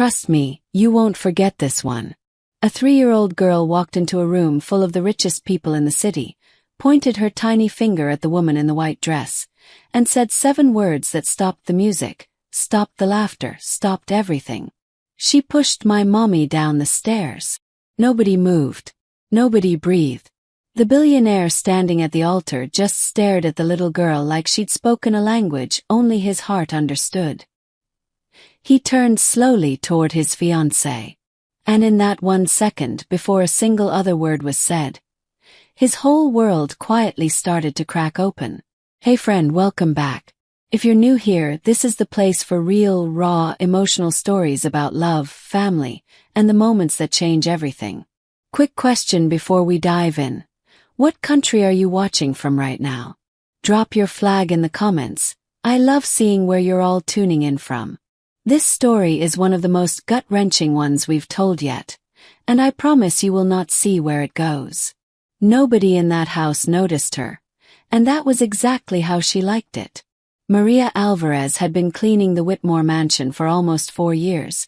Trust me, you won't forget this one. A 3-year-old girl walked into a room full of the richest people in the city, pointed her tiny finger at the woman in the white dress, and said 7 words that stopped the music, stopped the laughter, stopped everything. She pushed my mommy down the stairs. Nobody moved. Nobody breathed. The billionaire standing at the altar just stared at the little girl like she'd spoken a language only his heart understood. He turned slowly toward his fiancée. And in that 1 second, before a single other word was said, his whole world quietly started to crack open. Hey friend, welcome back. If you're new here, this is the place for real, raw, emotional stories about love, family, and the moments that change everything. Quick question before we dive in. What country are you watching from right now? Drop your flag in the comments. I love seeing where you're all tuning in from. This story is one of the most gut-wrenching ones we've told yet, and I promise you will not see where it goes. Nobody in that house noticed her, and that was exactly how she liked it. Maria Alvarez had been cleaning the Whitmore mansion for almost 4 years,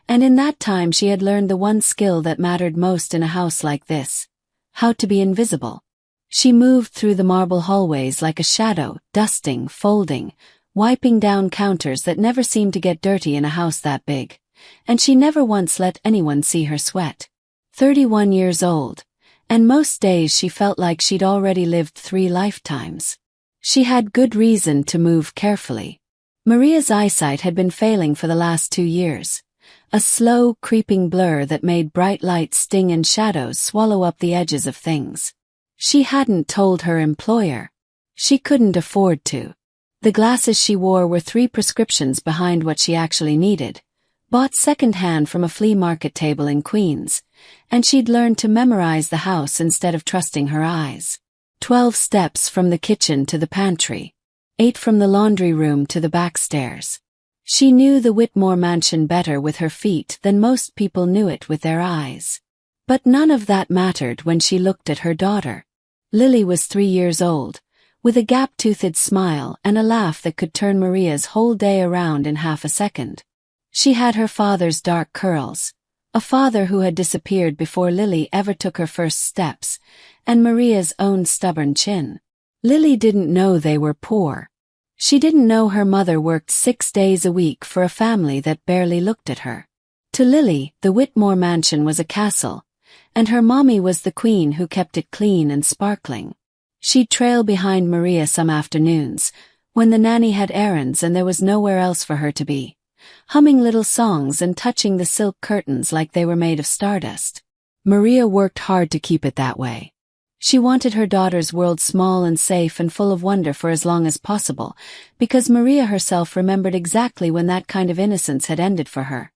and in that time she had learned the one skill that mattered most in a house like this: how to be invisible. She moved through the marble hallways like a shadow, dusting, folding, wiping down counters that never seemed to get dirty in a house that big, and she never once let anyone see her sweat. 31 years old, and most days she felt like she'd already lived 3 lifetimes. She had good reason to move carefully. Maria's eyesight had been failing for the last 2 years, a slow, creeping blur that made bright light sting and shadows swallow up the edges of things. She hadn't told her employer. She couldn't afford to. The glasses she wore were 3 prescriptions behind what she actually needed, bought second-hand from a flea market table in Queens, and she'd learned to memorize the house instead of trusting her eyes. 12 steps from the kitchen to the pantry, 8 from the laundry room to the back stairs. She knew the Whitmore mansion better with her feet than most people knew it with their eyes. But none of that mattered when she looked at her daughter. Lily was 3 years old, with a gap-toothed smile and a laugh that could turn Maria's whole day around in half a second. She had her father's dark curls, a father who had disappeared before Lily ever took her first steps, and Maria's own stubborn chin. Lily didn't know they were poor. She didn't know her mother worked 6 days a week for a family that barely looked at her. To Lily, the Whitmore mansion was a castle, and her mommy was the queen who kept it clean and sparkling. She'd trail behind Maria some afternoons, when the nanny had errands and there was nowhere else for her to be, humming little songs and touching the silk curtains like they were made of stardust. Maria worked hard to keep it that way. She wanted her daughter's world small and safe and full of wonder for as long as possible, because Maria herself remembered exactly when that kind of innocence had ended for her.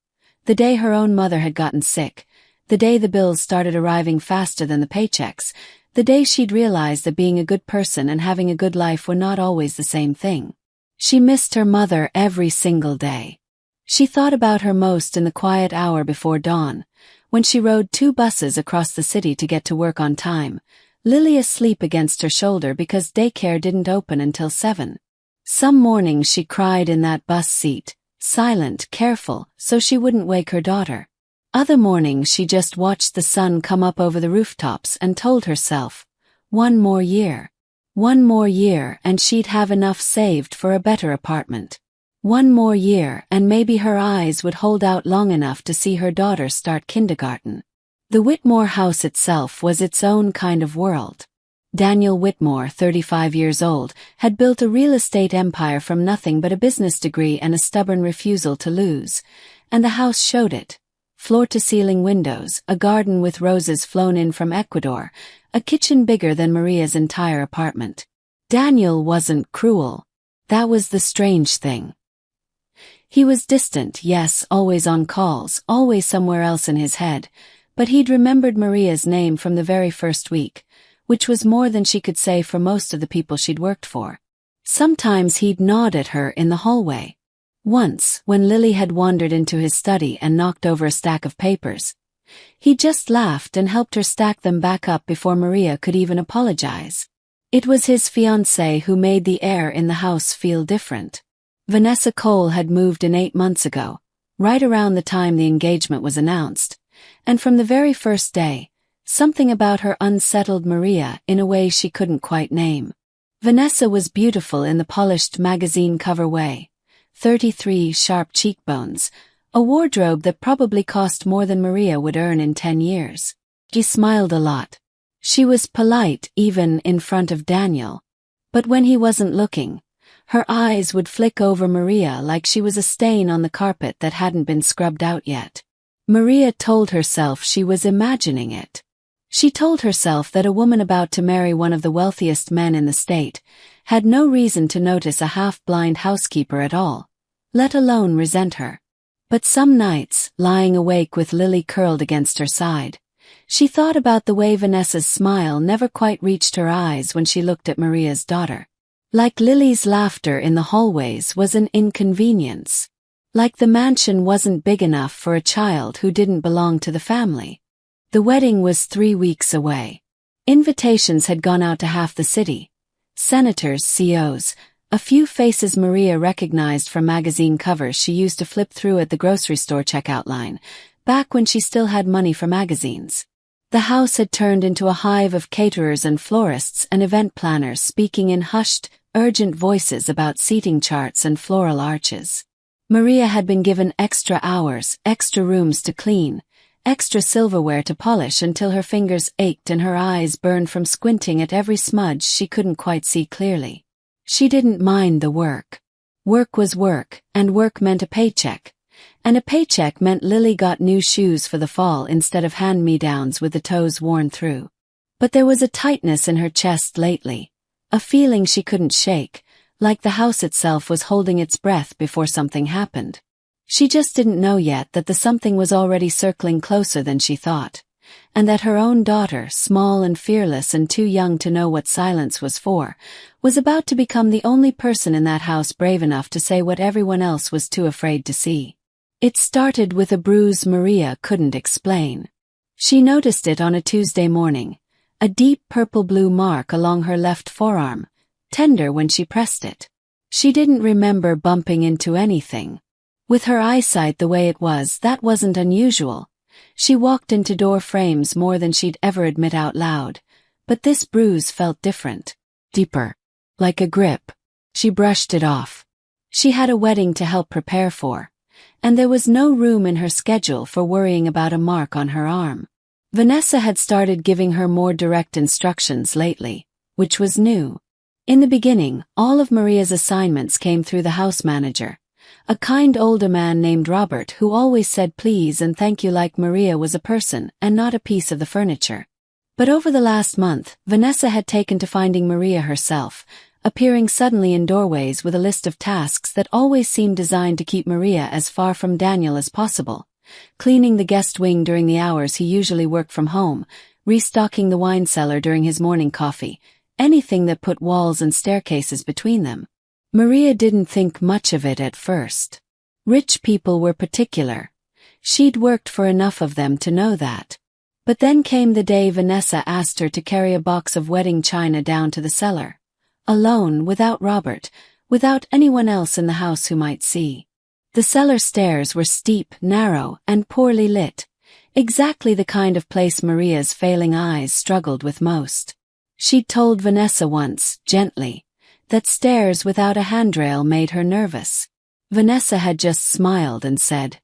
The day her own mother had gotten sick, the day the bills started arriving faster than the paychecks, the day she'd realized that being a good person and having a good life were not always the same thing. She missed her mother every single day. She thought about her most in the quiet hour before dawn, when she rode 2 buses across the city to get to work on time, Lily asleep against her shoulder because daycare didn't open until 7. Some mornings she cried in that bus seat, silent, careful, so she wouldn't wake her daughter. Other mornings she just watched the sun come up over the rooftops and told herself, 1 more year. 1 more year and she'd have enough saved for a better apartment. 1 more year and maybe her eyes would hold out long enough to see her daughter start kindergarten. The Whitmore house itself was its own kind of world. Daniel Whitmore, 35 years old, had built a real estate empire from nothing but a business degree and a stubborn refusal to lose, and the house showed it. Floor-to-ceiling windows, a garden with roses flown in from Ecuador, a kitchen bigger than Maria's entire apartment. Daniel wasn't cruel. That was the strange thing. He was distant, yes, always on calls, always somewhere else in his head, but he'd remembered Maria's name from the very first week, which was more than she could say for most of the people she'd worked for. Sometimes he'd nod at her in the hallway. Once, when Lily had wandered into his study and knocked over a stack of papers, he just laughed and helped her stack them back up before Maria could even apologize. It was his fiancée who made the air in the house feel different. Vanessa Cole had moved in 8 months ago, right around the time the engagement was announced, and from the very first day, something about her unsettled Maria in a way she couldn't quite name. Vanessa was beautiful in the polished magazine cover way, 33 sharp cheekbones, a wardrobe that probably cost more than Maria would earn in 10 years. She smiled a lot. She was polite even in front of Daniel. But when he wasn't looking, her eyes would flick over Maria like she was a stain on the carpet that hadn't been scrubbed out yet. Maria told herself she was imagining it. She told herself that a woman about to marry one of the wealthiest men in the state had no reason to notice a half-blind housekeeper at all, let alone resent her. But some nights, lying awake with Lily curled against her side, she thought about the way Vanessa's smile never quite reached her eyes when she looked at Maria's daughter. Like Lily's laughter in the hallways was an inconvenience. Like the mansion wasn't big enough for a child who didn't belong to the family. The wedding was 3 weeks away. Invitations had gone out to half the city. Senators, CEOs, a few faces Maria recognized from magazine covers she used to flip through at the grocery store checkout line, back when she still had money for magazines. The house had turned into a hive of caterers and florists and event planners speaking in hushed, urgent voices about seating charts and floral arches. Maria had been given extra hours, extra rooms to clean, extra silverware to polish until her fingers ached and her eyes burned from squinting at every smudge she couldn't quite see clearly. She didn't mind the work. Work was work, and work meant a paycheck. And a paycheck meant Lily got new shoes for the fall instead of hand-me-downs with the toes worn through. But there was a tightness in her chest lately, a feeling she couldn't shake, like the house itself was holding its breath before something happened. She just didn't know yet that the something was already circling closer than she thought, and that her own daughter, small and fearless and too young to know what silence was for, was about to become the only person in that house brave enough to say what everyone else was too afraid to see. It started with a bruise Maria couldn't explain. She noticed it on a Tuesday morning, a deep purple-blue mark along her left forearm, tender when she pressed it. She didn't remember bumping into anything. With her eyesight the way it was, that wasn't unusual. She walked into door frames more than she'd ever admit out loud, but this bruise felt different, deeper, like a grip. She brushed it off. She had a wedding to help prepare for, and there was no room in her schedule for worrying about a mark on her arm. Vanessa had started giving her more direct instructions lately, which was new. In the beginning, all of Maria's assignments came through the house manager, a kind older man named Robert who always said please and thank you like Maria was a person and not a piece of the furniture. But over the last month, Vanessa had taken to finding Maria herself, appearing suddenly in doorways with a list of tasks that always seemed designed to keep Maria as far from Daniel as possible. Cleaning the guest wing during the hours he usually worked from home, restocking the wine cellar during his morning coffee, anything that put walls and staircases between them. Maria didn't think much of it at first. Rich people were particular. She'd worked for enough of them to know that. But then came the day Vanessa asked her to carry a box of wedding china down to the cellar. Alone, without Robert, without anyone else in the house who might see. The cellar stairs were steep, narrow, and poorly lit, exactly the kind of place Maria's failing eyes struggled with most. She'd told Vanessa once, gently, that stairs without a handrail made her nervous. Vanessa had just smiled and said,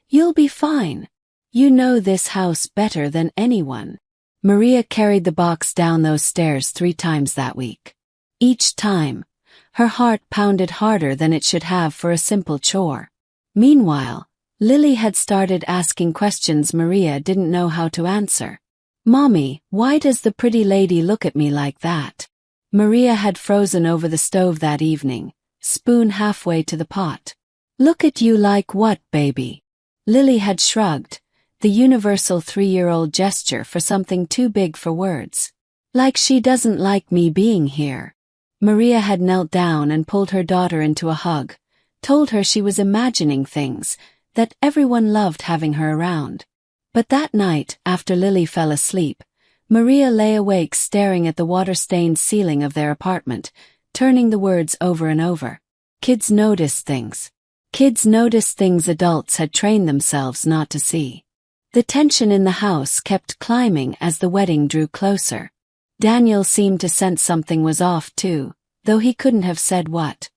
"You'll be fine. You know this house better than anyone." Maria carried the box down those stairs 3 times that week. Each time, her heart pounded harder than it should have for a simple chore. Meanwhile, Lily had started asking questions Maria didn't know how to answer. "Mommy, why does the pretty lady look at me like that?" Maria had frozen over the stove that evening, spoon halfway to the pot. "Look at you like what, baby?" Lily had shrugged, the universal 3-year-old gesture for something too big for words. "Like she doesn't like me being here." Maria had knelt down and pulled her daughter into a hug, told her she was imagining things, that everyone loved having her around. But that night, after Lily fell asleep, Maria lay awake staring at the water-stained ceiling of their apartment, turning the words over and over. Kids notice things. Kids noticed things adults had trained themselves not to see. The tension in the house kept climbing as the wedding drew closer. Daniel seemed to sense something was off too, though he couldn't have said what.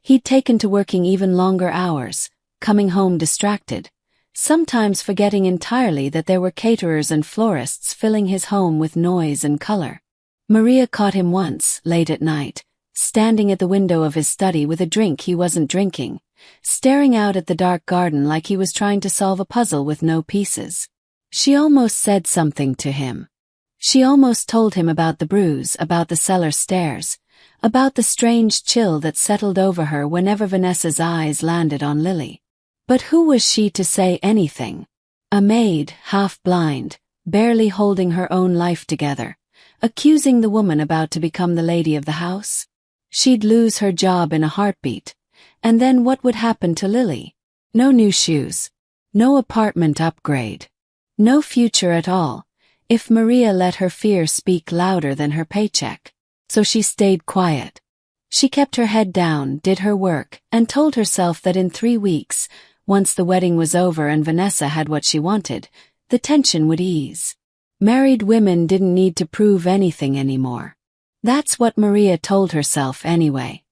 He'd taken to working even longer hours, coming home distracted, sometimes forgetting entirely that there were caterers and florists filling his home with noise and color. Maria caught him once, late at night, standing at the window of his study with a drink he wasn't drinking, staring out at the dark garden like he was trying to solve a puzzle with no pieces. She almost said something to him. She almost told him about the bruise, about the cellar stairs, about the strange chill that settled over her whenever Vanessa's eyes landed on Lily. But who was she to say anything? A maid, half-blind, barely holding her own life together, accusing the woman about to become the lady of the house? She'd lose her job in a heartbeat. And then what would happen to Lily? No new shoes. No apartment upgrade. No future at all, if Maria let her fear speak louder than her paycheck. So she stayed quiet. She kept her head down, did her work, and told herself that in 3 weeks, once the wedding was over and Vanessa had what she wanted, the tension would ease. Married women didn't need to prove anything anymore. That's what Maria told herself anyway,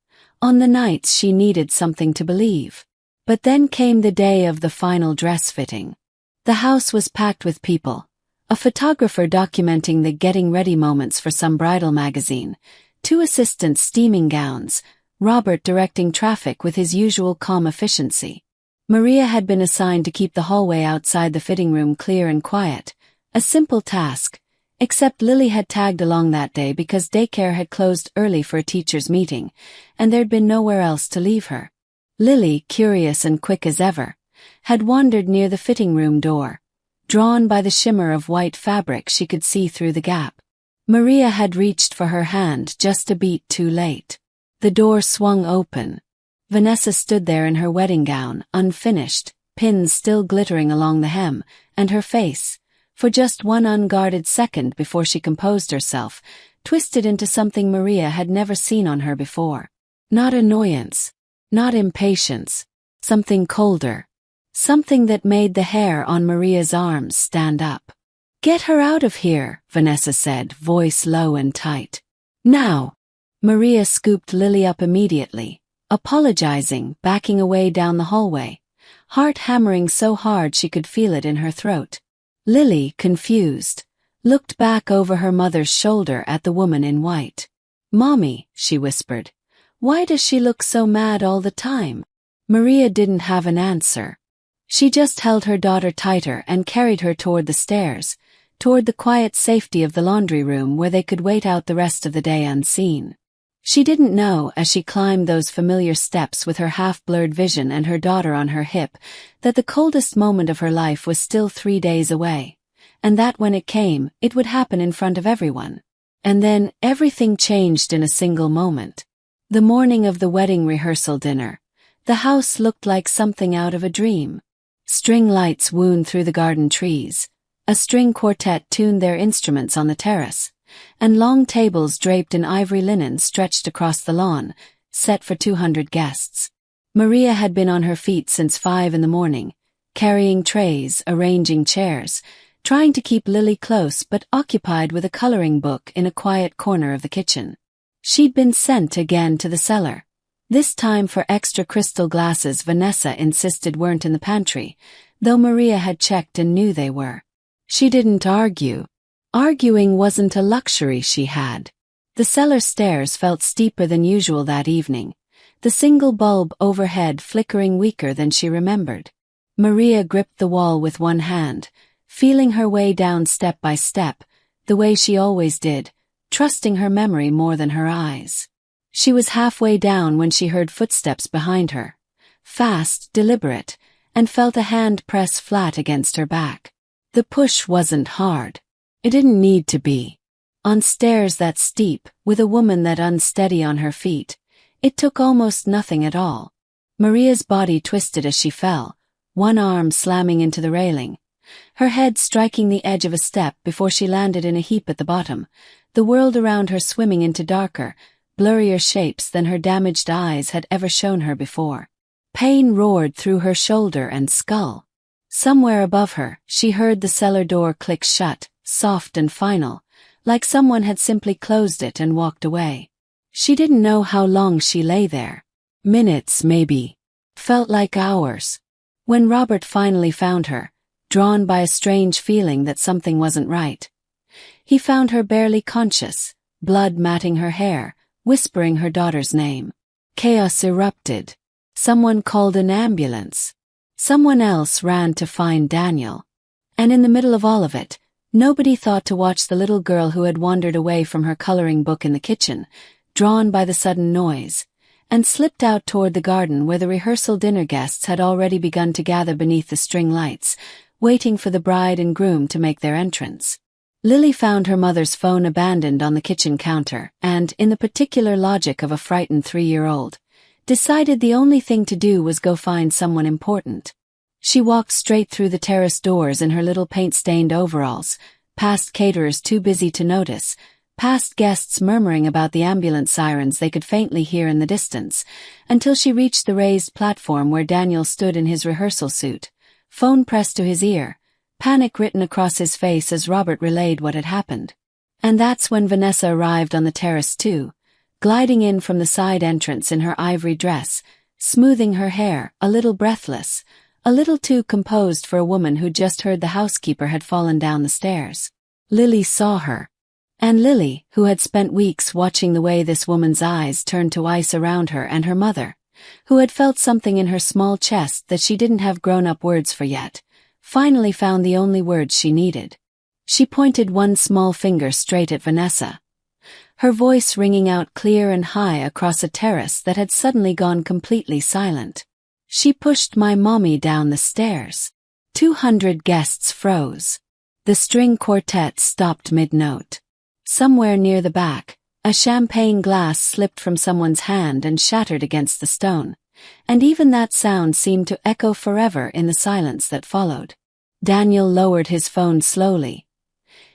on the nights she needed something to believe. But then came the day of the final dress fitting. The house was packed with people. A photographer documenting the getting ready moments for some bridal magazine, 2 assistants steaming gowns, Robert directing traffic with his usual calm efficiency. Maria had been assigned to keep the hallway outside the fitting room clear and quiet, a simple task, except Lily had tagged along that day because daycare had closed early for a teacher's meeting, and there'd been nowhere else to leave her. Lily, curious and quick as ever, had wandered near the fitting room door. Drawn by the shimmer of white fabric she could see through the gap. Maria had reached for her hand just a beat too late. The door swung open. Vanessa stood there in her wedding gown, unfinished, pins still glittering along the hem, and her face, for just one unguarded second before she composed herself, twisted into something Maria had never seen on her before. Not annoyance, not impatience, something colder. Something that made the hair on Maria's arms stand up. "Get her out of here," Vanessa said, voice low and tight. "Now." Maria scooped Lily up immediately, apologizing, backing away down the hallway, heart hammering so hard she could feel it in her throat. Lily, confused, looked back over her mother's shoulder at the woman in white. "Mommy," she whispered, "why does she look so mad all the time?" Maria didn't have an answer. She just held her daughter tighter and carried her toward the stairs, toward the quiet safety of the laundry room where they could wait out the rest of the day unseen. She didn't know, as she climbed those familiar steps with her half-blurred vision and her daughter on her hip, that the coldest moment of her life was still 3 days away, and that when it came, it would happen in front of everyone. And then, everything changed in a single moment. The morning of the wedding rehearsal dinner, the house looked like something out of a dream. String lights wound through the garden trees, a string quartet tuned their instruments on the terrace, and long tables draped in ivory linen stretched across the lawn, set for 200 guests. Maria had been on her feet since 5 in the morning, carrying trays, arranging chairs, trying to keep Lily close but occupied with a coloring book in a quiet corner of the kitchen. She'd been sent again to the cellar. This time for extra crystal glasses Vanessa insisted weren't in the pantry, though Maria had checked and knew they were. She didn't argue. Arguing wasn't a luxury she had. The cellar stairs felt steeper than usual that evening, the single bulb overhead flickering weaker than she remembered. Maria gripped the wall with one hand, feeling her way down step by step, the way she always did, trusting her memory more than her eyes. She was halfway down when she heard footsteps behind her, fast, deliberate, and felt a hand press flat against her back. The push wasn't hard. It didn't need to be. On stairs that steep, with a woman that unsteady on her feet, it took almost nothing at all. Maria's body twisted as she fell, one arm slamming into the railing, her head striking the edge of a step before she landed in a heap at the bottom, the world around her swimming into darker, blurrier shapes than her damaged eyes had ever shown her before. Pain roared through her shoulder and skull. Somewhere above her, she heard the cellar door click shut, soft and final, like someone had simply closed it and walked away. She didn't know how long she lay there. Minutes, maybe. Felt like hours. When Robert finally found her, drawn by a strange feeling that something wasn't right, he found her barely conscious, blood matting her hair, whispering her daughter's name. Chaos erupted. Someone called an ambulance. Someone else ran to find Daniel. And in the middle of all of it, nobody thought to watch the little girl who had wandered away from her coloring book in the kitchen, drawn by the sudden noise, and slipped out toward the garden where the rehearsal dinner guests had already begun to gather beneath the string lights, waiting for the bride and groom to make their entrance. Lily found her mother's phone abandoned on the kitchen counter and, in the particular logic of a frightened 3-year-old, decided the only thing to do was go find someone important. She walked straight through the terrace doors in her little paint-stained overalls, past caterers too busy to notice, past guests murmuring about the ambulance sirens they could faintly hear in the distance, until she reached the raised platform where Daniel stood in his rehearsal suit, phone pressed to his ear, panic written across his face as Robert relayed what had happened. And that's when Vanessa arrived on the terrace too, gliding in from the side entrance in her ivory dress, smoothing her hair, a little breathless, a little too composed for a woman who'd just heard the housekeeper had fallen down the stairs. Lily saw her. And Lily, who had spent weeks watching the way this woman's eyes turned to ice around her and her mother, who had felt something in her small chest that she didn't have grown-up words for yet, finally found the only words she needed. She pointed one small finger straight at Vanessa, her voice ringing out clear and high across a terrace that had suddenly gone completely silent. She pushed my mommy down the stairs. 200 guests froze. The string quartet stopped mid-note. Somewhere near the back, a champagne glass slipped from someone's hand and shattered against the stone, and even that sound seemed to echo forever in the silence that followed. Daniel lowered his phone slowly,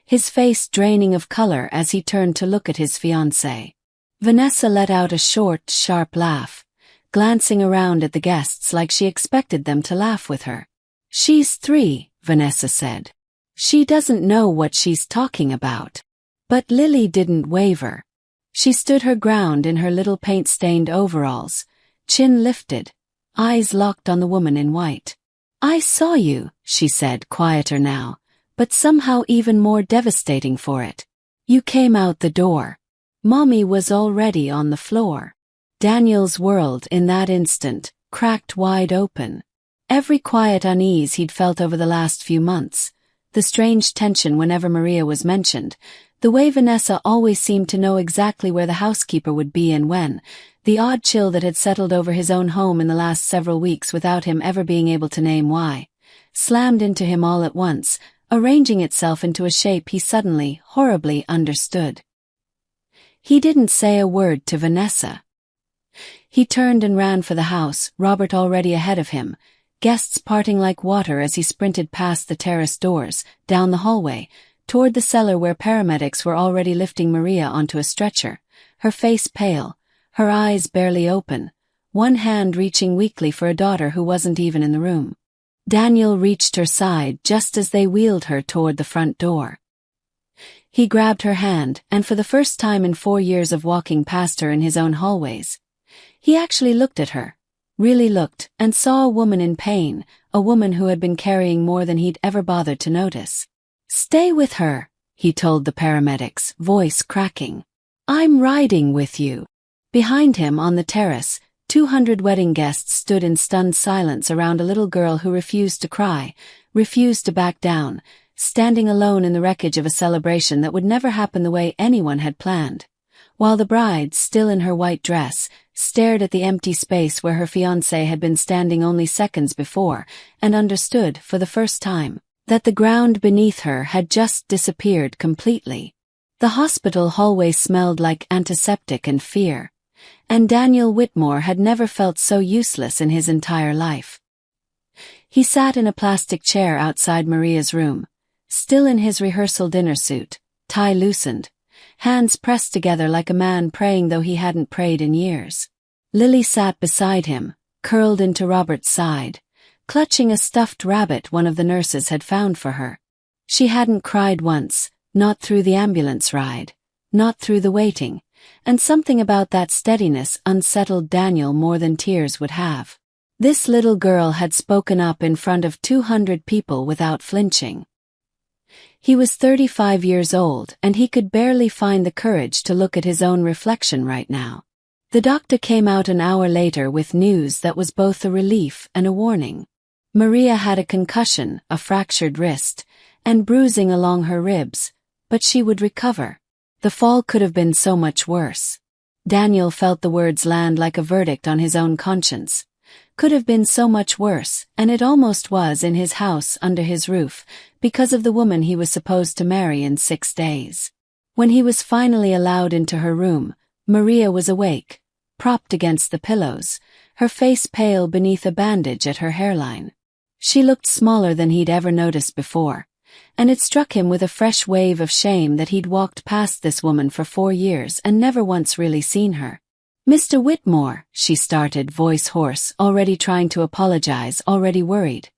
his face draining of color as he turned to look at his fiancée. Vanessa let out a short, sharp laugh, glancing around at the guests like she expected them to laugh with her. "She's 3, Vanessa said. She doesn't know what she's talking about." But Lily didn't waver. She stood her ground in her little paint-stained overalls, chin lifted, eyes locked on the woman in white. "I saw you," she said, quieter now, but somehow even more devastating for it. "You came out the door. Mommy was already on the floor." Daniel's world, in that instant, cracked wide open. Every quiet unease he'd felt over the last few months, the strange tension whenever Maria was mentioned, the way Vanessa always seemed to know exactly where the housekeeper would be and when, the odd chill that had settled over his own home in the last several weeks without him ever being able to name why, slammed into him all at once, arranging itself into a shape he suddenly, horribly understood. He didn't say a word to Vanessa. He turned and ran for the house, Robert already ahead of him, guests parting like water as he sprinted past the terrace doors, down the hallway, toward the cellar where paramedics were already lifting Maria onto a stretcher, her face pale, her eyes barely open, one hand reaching weakly for a daughter who wasn't even in the room. Daniel reached her side just as they wheeled her toward the front door. He grabbed her hand, and for the first time in 4 years of walking past her in his own hallways, he actually looked at her, really looked, and saw a woman in pain, a woman who had been carrying more than he'd ever bothered to notice. "Stay with her," he told the paramedics, voice cracking. "I'm riding with you." Behind him on the terrace, 200 wedding guests stood in stunned silence around a little girl who refused to cry, refused to back down, standing alone in the wreckage of a celebration that would never happen the way anyone had planned, while the bride, still in her white dress, stared at the empty space where her fiancé had been standing only seconds before, and understood, for the first time, that the ground beneath her had just disappeared completely. The hospital hallway smelled like antiseptic and fear, and Daniel Whitmore had never felt so useless in his entire life. He sat in a plastic chair outside Maria's room, still in his rehearsal dinner suit, tie loosened, hands pressed together like a man praying though he hadn't prayed in years. Lily sat beside him, curled into Robert's side, clutching a stuffed rabbit one of the nurses had found for her. She hadn't cried once, not through the ambulance ride, not through the waiting, and something about that steadiness unsettled Daniel more than tears would have. This little girl had spoken up in front of 200 people without flinching. He was 35 years old and he could barely find the courage to look at his own reflection right now. The doctor came out an hour later with news that was both a relief and a warning. Maria had a concussion, a fractured wrist, and bruising along her ribs, but she would recover. The fall could have been so much worse. Daniel felt the words land like a verdict on his own conscience. Could have been so much worse, and it almost was in his house under his roof, because of the woman he was supposed to marry in 6 days. When he was finally allowed into her room, Maria was awake, propped against the pillows, her face pale beneath a bandage at her hairline. She looked smaller than he'd ever noticed before, and it struck him with a fresh wave of shame that he'd walked past this woman for 4 years and never once really seen her. "Mr. Whitmore," she started, voice hoarse, already trying to apologize, already worried.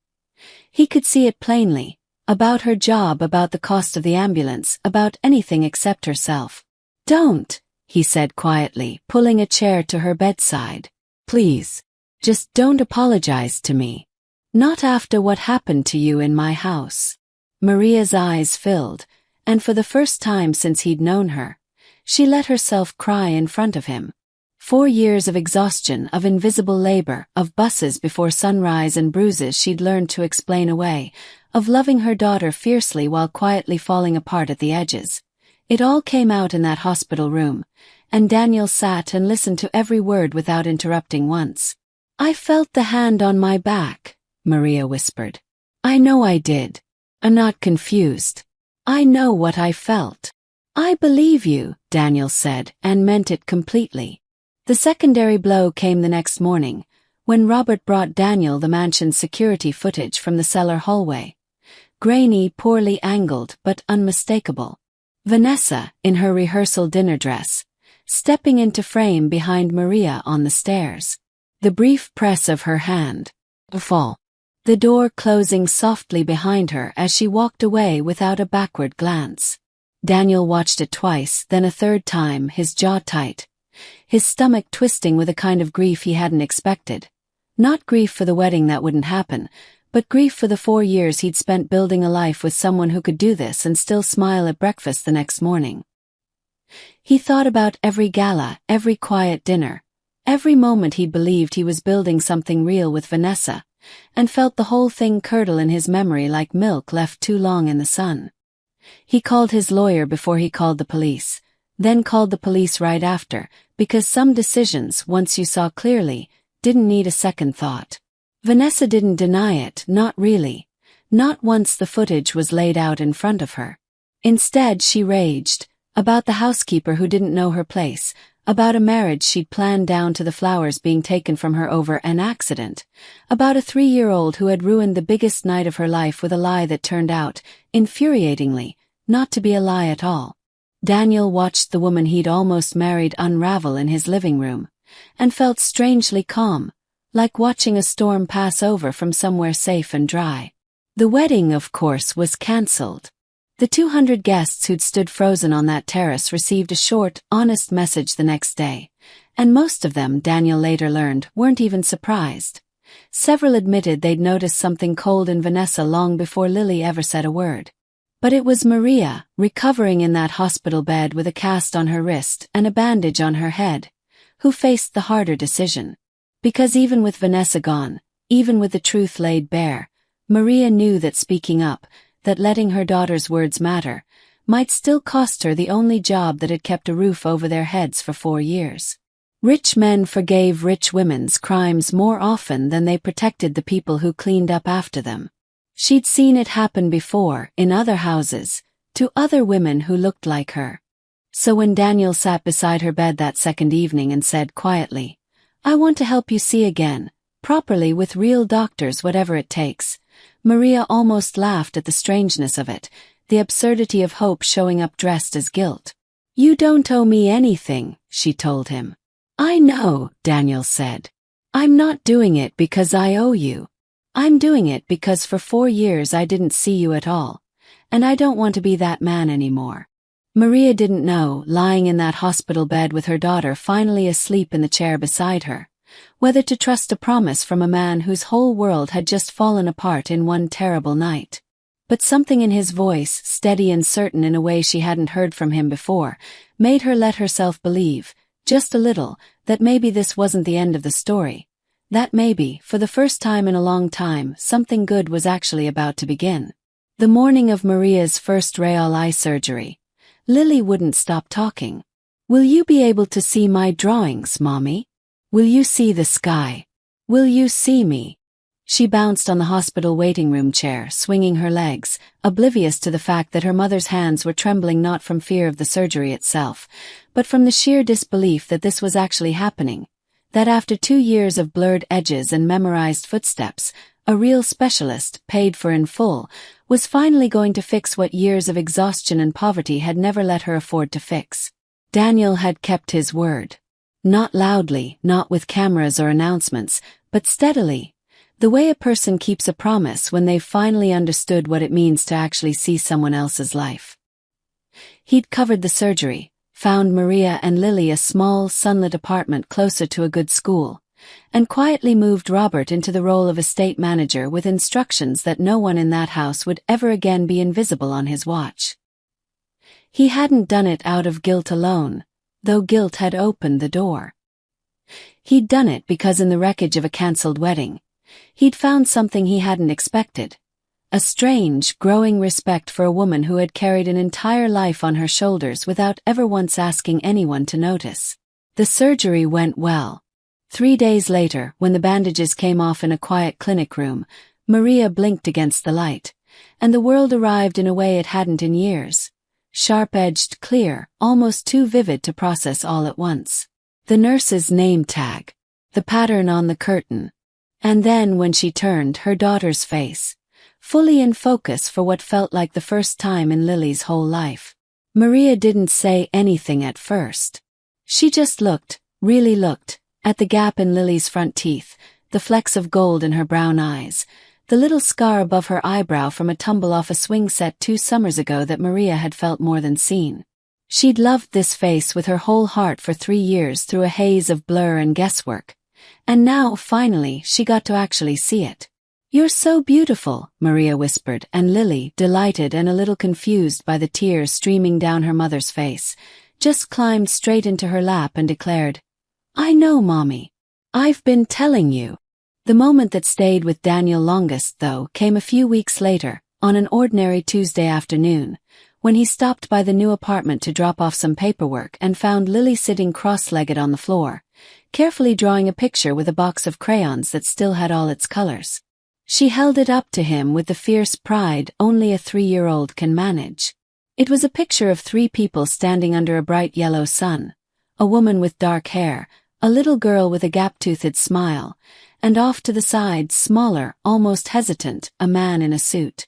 He could see it plainly, about her job, about the cost of the ambulance, about anything except herself. "Don't," he said quietly, pulling a chair to her bedside. "Please, just don't apologize to me. Not after what happened to you in my house." Maria's eyes filled, and for the first time since he'd known her, she let herself cry in front of him. 4 years of exhaustion, of invisible labor, of buses before sunrise and bruises she'd learned to explain away, of loving her daughter fiercely while quietly falling apart at the edges. It all came out in that hospital room, and Daniel sat and listened to every word without interrupting once. "I felt the hand on my back," Maria whispered. "I know I did. I'm not confused. I know what I felt." "I believe you," Daniel said, and meant it completely. The secondary blow came the next morning, when Robert brought Daniel the mansion's security footage from the cellar hallway. Grainy, poorly angled, but unmistakable. Vanessa, in her rehearsal dinner dress, stepping into frame behind Maria on the stairs. The brief press of her hand. A fall. The door closing softly behind her as she walked away without a backward glance. Daniel watched it twice, then a third time, his jaw tight, his stomach twisting with a kind of grief he hadn't expected. Not grief for the wedding that wouldn't happen, but grief for the 4 years he'd spent building a life with someone who could do this and still smile at breakfast the next morning. He thought about every gala, every quiet dinner, every moment he believed he was building something real with Vanessa, and felt the whole thing curdle in his memory like milk left too long in the sun. He called his lawyer before he called the police, then called the police right after, because some decisions, once you saw clearly, didn't need a second thought. Vanessa didn't deny it, not really. Not once the footage was laid out in front of her. Instead, she raged, about the housekeeper who didn't know her place, about a marriage she'd planned down to the flowers being taken from her over an accident, about a 3-year-old who had ruined the biggest night of her life with a lie that turned out, infuriatingly, not to be a lie at all. Daniel watched the woman he'd almost married unravel in his living room, and felt strangely calm, like watching a storm pass over from somewhere safe and dry. The wedding, of course, was cancelled. The 200 guests who'd stood frozen on that terrace received a short, honest message the next day, and most of them, Daniel later learned, weren't even surprised. Several admitted they'd noticed something cold in Vanessa long before Lily ever said a word. But it was Maria, recovering in that hospital bed with a cast on her wrist and a bandage on her head, who faced the harder decision. Because even with Vanessa gone, even with the truth laid bare, Maria knew that speaking up, that letting her daughter's words matter, might still cost her the only job that had kept a roof over their heads for 4 years. Rich men forgave rich women's crimes more often than they protected the people who cleaned up after them. She'd seen it happen before, in other houses, to other women who looked like her. So when Daniel sat beside her bed that second evening and said quietly, "I want to help you see again, properly with real doctors, whatever it takes," Maria almost laughed at the strangeness of it, the absurdity of hope showing up dressed as guilt. "You don't owe me anything," she told him. "I know," Daniel said. I'm not doing it because I owe you. I'm doing it because for 4 years I didn't see you at all, and I don't want to be that man anymore. Maria didn't know, lying in that hospital bed with her daughter finally asleep in the chair beside her, whether to trust a promise from a man whose whole world had just fallen apart in one terrible night. But something in his voice, steady and certain in a way she hadn't heard from him before, made her let herself believe, just a little, that maybe this wasn't the end of the story. That maybe, for the first time in a long time, something good was actually about to begin. The morning of Maria's first real eye surgery, Lily wouldn't stop talking. Will you be able to see my drawings, Mommy? Will you see the sky? Will you see me? She bounced on the hospital waiting room chair, swinging her legs, oblivious to the fact that her mother's hands were trembling not from fear of the surgery itself, but from the sheer disbelief that this was actually happening. That after 2 years of blurred edges and memorized footsteps, a real specialist, paid for in full, was finally going to fix what years of exhaustion and poverty had never let her afford to fix. Daniel had kept his word. Not loudly, not with cameras or announcements, but steadily. The way a person keeps a promise when they've finally understood what it means to actually see someone else's life. He'd covered the surgery, found Maria and Lily a small, sunlit apartment closer to a good school, and quietly moved Robert into the role of estate manager with instructions that no one in that house would ever again be invisible on his watch. He hadn't done it out of guilt alone, though guilt had opened the door. He'd done it because in the wreckage of a cancelled wedding, he'd found something he hadn't expected. A strange, growing respect for a woman who had carried an entire life on her shoulders without ever once asking anyone to notice. The surgery went well. 3 days later, when the bandages came off in a quiet clinic room, Maria blinked against the light, and the world arrived in a way it hadn't in years. Sharp-edged, clear, almost too vivid to process all at once. The nurse's name tag. The pattern on the curtain. And then when she turned, her daughter's face, fully in focus for what felt like the first time in Lily's whole life. Maria didn't say anything at first. She just looked, really looked, at the gap in Lily's front teeth, the flecks of gold in her brown eyes, the little scar above her eyebrow from a tumble off a swing set 2 summers ago that Maria had felt more than seen. She'd loved this face with her whole heart for 3 years through a haze of blur and guesswork. And now, finally, she got to actually see it. "You're so beautiful," Maria whispered, and Lily, delighted and a little confused by the tears streaming down her mother's face, just climbed straight into her lap and declared, "I know, Mommy. I've been telling you." The moment that stayed with Daniel longest, though, came a few weeks later, on an ordinary Tuesday afternoon, when he stopped by the new apartment to drop off some paperwork and found Lily sitting cross-legged on the floor, carefully drawing a picture with a box of crayons that still had all its colors. She held it up to him with the fierce pride only a 3-year-old can manage. It was a picture of 3 people standing under a bright yellow sun, a woman with dark hair, a little girl with a gap-toothed smile, and off to the side, smaller, almost hesitant, a man in a suit.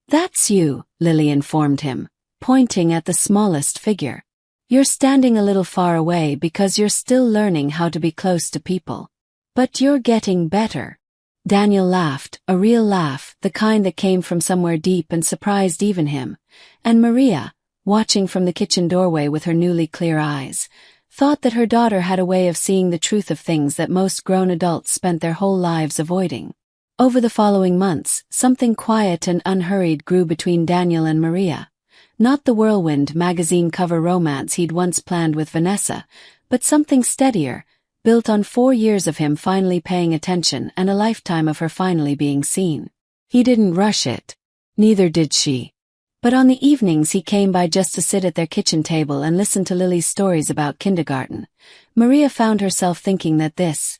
"That's you," Lily informed him, pointing at the smallest figure. "You're standing a little far away because you're still learning how to be close to people. But you're getting better." Daniel laughed, a real laugh, the kind that came from somewhere deep and surprised even him, and Maria, watching from the kitchen doorway with her newly clear eyes, thought that her daughter had a way of seeing the truth of things that most grown adults spent their whole lives avoiding. Over the following months, something quiet and unhurried grew between Daniel and Maria. Not the whirlwind magazine cover romance he'd once planned with Vanessa, but something steadier, built on 4 years of him finally paying attention and a lifetime of her finally being seen. He didn't rush it. Neither did she. But on the evenings he came by just to sit at their kitchen table and listen to Lily's stories about kindergarten, Maria found herself thinking that this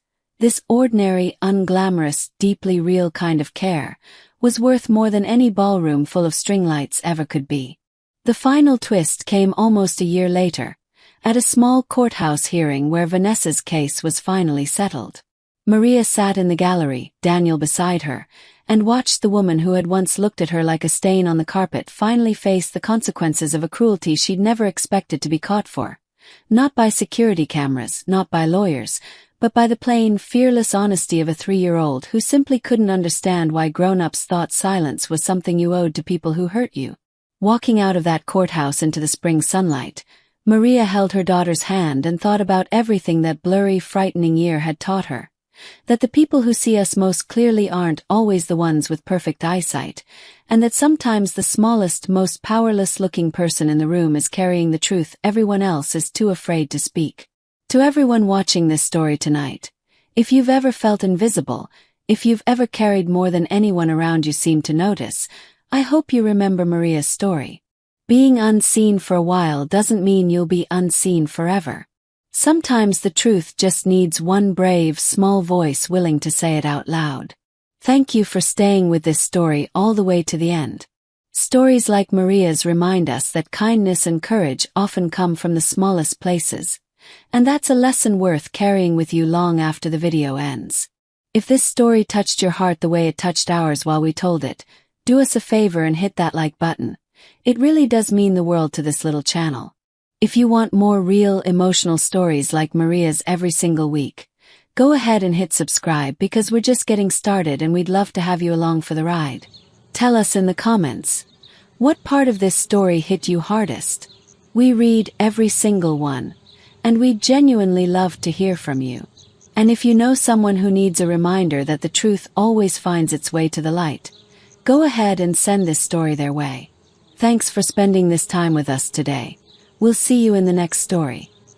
ordinary, unglamorous, deeply real kind of care, was worth more than any ballroom full of string lights ever could be. The final twist came almost a year later, at a small courthouse hearing where Vanessa's case was finally settled. Maria sat in the gallery, Daniel beside her, and watched the woman who had once looked at her like a stain on the carpet finally face the consequences of a cruelty she'd never expected to be caught for. Not by security cameras, not by lawyers, but by the plain, fearless honesty of a 3-year-old who simply couldn't understand why grown-ups thought silence was something you owed to people who hurt you. Walking out of that courthouse into the spring sunlight, Maria held her daughter's hand and thought about everything that blurry, frightening year had taught her. That the people who see us most clearly aren't always the ones with perfect eyesight, and that sometimes the smallest, most powerless-looking person in the room is carrying the truth everyone else is too afraid to speak. To everyone watching this story tonight, if you've ever felt invisible, if you've ever carried more than anyone around you seemed to notice, I hope you remember Maria's story. Being unseen for a while doesn't mean you'll be unseen forever. Sometimes the truth just needs one brave, small voice willing to say it out loud. Thank you for staying with this story all the way to the end. Stories like Maria's remind us that kindness and courage often come from the smallest places. And that's a lesson worth carrying with you long after the video ends. If this story touched your heart the way it touched ours while we told it, do us a favor and hit that like button. It really does mean the world to this little channel. If you want more real, emotional stories like Maria's every single week, go ahead and hit subscribe because we're just getting started and we'd love to have you along for the ride. Tell us in the comments, what part of this story hit you hardest? We read every single one, and we'd genuinely love to hear from you. And if you know someone who needs a reminder that the truth always finds its way to the light, go ahead and send this story their way. Thanks for spending this time with us today. We'll see you in the next story.